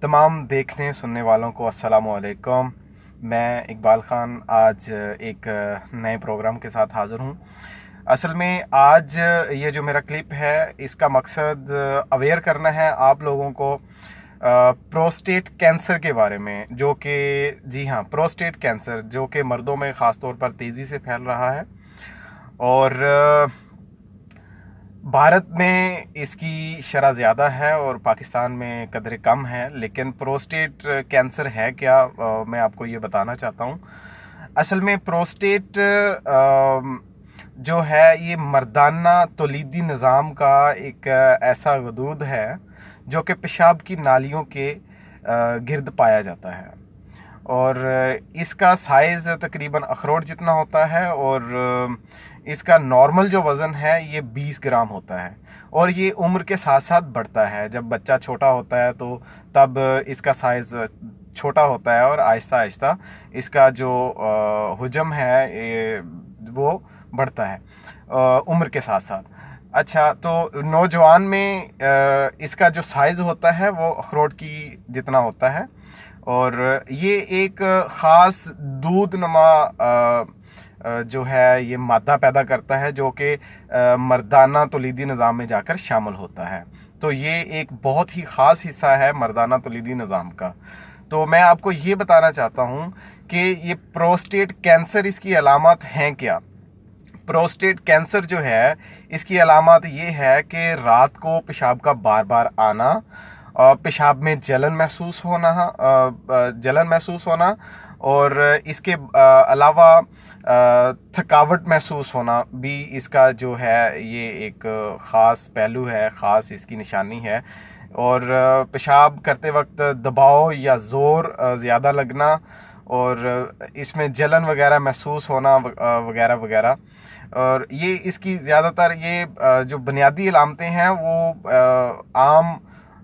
तमाम देखने सुनने वालों को अस्सलामु अलैकुम। मैं इकबाल ख़ान आज एक नए प्रोग्राम के साथ हाज़िर हूँ। असल में आज ये जो मेरा क्लिप है इसका मकसद अवेयर करना है आप लोगों को प्रोस्टेट कैंसर के बारे में, जो कि जी हाँ, प्रोस्टेट कैंसर जो कि मर्दों में ख़ास तौर पर तेज़ी से फैल रहा है और भारत में इसकी शरह ज़्यादा है और पाकिस्तान में कदर कम है। लेकिन प्रोस्टेट कैंसर है क्या, मैं आपको ये बताना चाहता हूँ। असल में प्रोस्टेट जो है ये मर्दाना तौलीदी निज़ाम का एक ऐसा वजूद है जो कि पेशाब की नालियों के गिर्द पाया जाता है और इसका साइज़ तकरीबन अखरोट जितना होता है और इसका नॉर्मल जो वज़न है ये 20 ग्राम होता है और ये उम्र के साथ साथ बढ़ता है। जब बच्चा छोटा होता है तो तब इसका साइज़ छोटा होता है और आहिस्ता आहिस्ता इसका जो हुजम है वो बढ़ता है उम्र के साथ साथ। अच्छा, तो नौजवान में इसका जो साइज़ होता है वो अखरोट की जितना होता है और ये एक ख़ास दूध नमा जो है ये मादा पैदा करता है जो कि मर्दाना तौलीदी निज़ाम में जाकर शामिल होता है। तो ये एक बहुत ही ख़ास हिस्सा है मर्दाना तौलीदी निज़ाम का। तो मैं आपको ये बताना चाहता हूँ कि ये प्रोस्टेट कैंसर, इसकी अलामत हैं क्या। प्रोस्टेट कैंसर जो है इसकी अलामत ये है कि रात को पेशाब का बार बार आना, पेशाब में जलन महसूस होना और इसके अलावा थकावट महसूस होना भी इसका जो है ये एक ख़ास पहलू है, ख़ास इसकी निशानी है। और पेशाब करते वक्त दबाव या ज़ोर ज़्यादा लगना और इसमें जलन वगैरह महसूस होना वगैरह वगैरह। और ये इसकी ज़्यादातर ये जो बुनियादी अलामतें हैं वो आम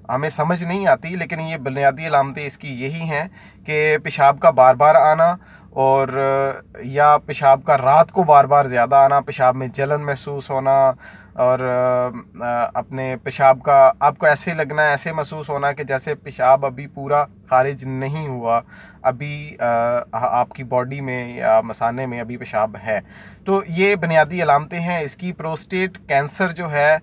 हमें समझ नहीं आती, लेकिन ये बुनियादी अलामतें इसकी यही हैं कि पेशाब का बार बार आना और या पेशाब का रात को बार बार ज़्यादा आना, पेशाब में जलन महसूस होना और अपने पेशाब का आपको ऐसे लगना, ऐसे महसूस होना कि जैसे पेशाब अभी पूरा खारिज नहीं हुआ, अभी आपकी बॉडी में या मसाने में अभी पेशाब है। तो ये बुनियादी अलामतें हैं इसकी। प्रोस्टेट कैंसर जो है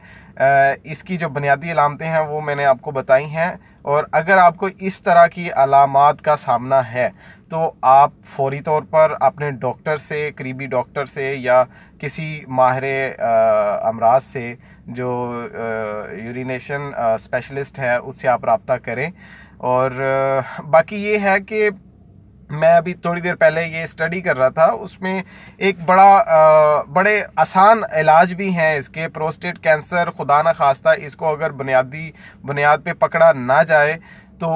इसकी जो बुनियादी अलामतें हैं वो मैंने आपको बताई हैं। और अगर आपको इस तरह की अलामात का सामना है तो आप फौरी तौर पर अपने डॉक्टर से, करीबी डॉक्टर से या किसी माहिर अमराज से जो यूरिनेशन स्पेशलिस्ट है उससे आप रब्ता करें। और बाकी ये है कि मैं अभी थोड़ी देर पहले ये स्टडी कर रहा था, उसमें एक बड़े आसान इलाज भी हैं इसके। प्रोस्टेट कैंसर खुदा न खास्ता इसको अगर बुनियाद पे पकड़ा ना जाए तो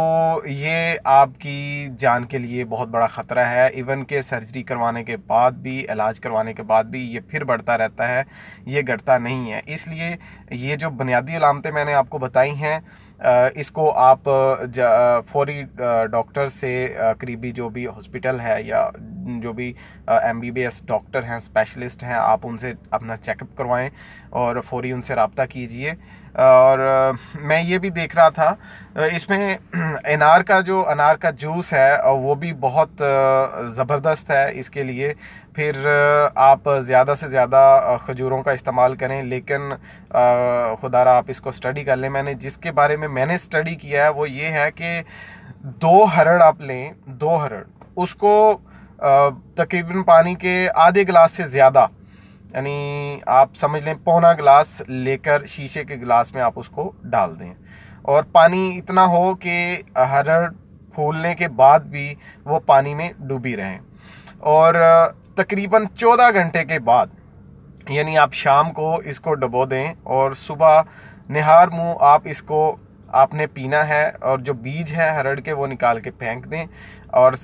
ये आपकी जान के लिए बहुत बड़ा ख़तरा है। इवन के सर्जरी करवाने के बाद भी, इलाज करवाने के बाद भी ये फिर बढ़ता रहता है, ये घटता नहीं है। इसलिए ये जो बुनियादी अलामतें मैंने आपको बताई हैं इसको आप फौरी डॉक्टर से, करीबी जो भी हॉस्पिटल है या जो भी MBBS डॉक्टर हैं, स्पेशलिस्ट हैं, आप उनसे अपना चेकअप करवाएं और फौरी उनसे रब्ता कीजिए। और मैं ये भी देख रहा था इसमें अनार का जूस है वो भी बहुत ज़बरदस्त है इसके लिए। फिर आप ज़्यादा से ज़्यादा खजूरों का इस्तेमाल करें, लेकिन खुदारा आप इसको स्टडी कर लें। मैंने जिसके बारे में मैंने स्टडी किया है वो ये है कि 2 हरड़ आप लें, 2 हरड़, उसको तकरीबन पानी के आधे गिलास से ज़्यादा, यानी आप समझ लें पौना गिलास लेकर शीशे के गिलास में आप उसको डाल दें और पानी इतना हो कि हरड़ फूलने के बाद भी वो पानी में डूबी रहें। और तकरीबन 14 घंटे के बाद, यानी आप शाम को इसको डबो दें और सुबह निहार मुंह आप इसको आपने पीना है। और जो बीज है हरड़ के वो निकाल के फेंक दें और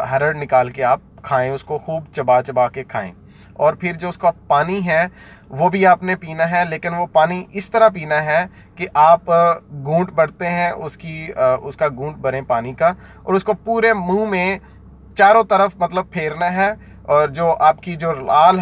हरड़ निकाल के आप खाएं, उसको खूब चबा चबा के खाएं। और फिर जो उसका पानी है वो भी आपने पीना है, लेकिन वो पानी इस तरह पीना है कि आप घूंट भरते हैं उसका घूंट भरें पानी का और उसको पूरे मुंह में चारों तरफ मतलब फेरना है और जो आपकी जो राल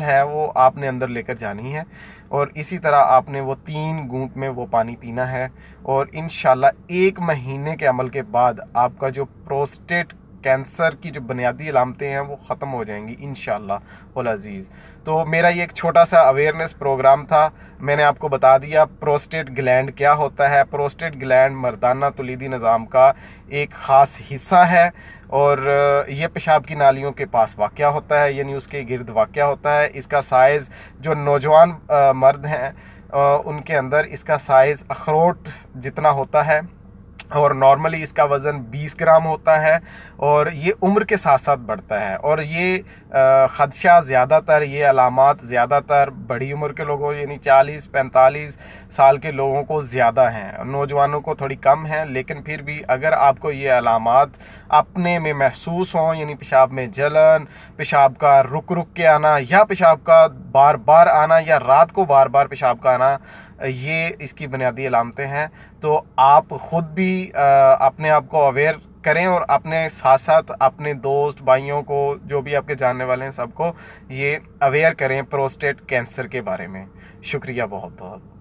है वो आपने अंदर लेकर जानी है। और इसी तरह आपने वो 3 घूंट में वो पानी पीना है। और इंशाल्लाह 1 महीने के अमल के बाद आपका जो प्रोस्टेट कैंसर की जो बुनियादी अलामतें हैं वो ख़त्म हो जाएंगी इंशाल्लाह उल अज़ीज़। तो मेरा ये एक छोटा सा अवेयरनेस प्रोग्राम था। मैंने आपको बता दिया प्रोस्टेट ग्लैंड क्या होता है। प्रोस्टेट ग्लैंड मर्दाना तौलीदी निज़ाम का एक ख़ास हिस्सा है और ये पेशाब की नालियों के पास वाक़या होता है, यानी उसके गिर्द वाक़या होता है। इसका साइज़ जो नौजवान मर्द हैं उनके अंदर इसका साइज़ अखरोट जितना होता है और नॉर्मली इसका वज़न 20 ग्राम होता है और ये उम्र के साथ साथ बढ़ता है। और ये ख़दशा ज़्यादातर, ये अलामात ज़्यादातर बड़ी उम्र के लोगों यानी 40-45 साल के लोगों को ज़्यादा हैं, नौजवानों को थोड़ी कम है। लेकिन फिर भी अगर आपको ये अलामात अपने में महसूस हों, यानी पेशाब में जलन, पेशाब का रुक रुक के आना या पेशाब का बार बार आना या रात को बार बार पेशाब का आना, ये इसकी बुनियादी अलामतें हैं। तो आप ख़ुद भी अपने आप को अवेयर करें और अपने साथ साथ अपने दोस्त भाइयों को, जो भी आपके जानने वाले हैं, सबको ये अवेयर करें प्रोस्टेट कैंसर के बारे में। शुक्रिया बहुत बहुत।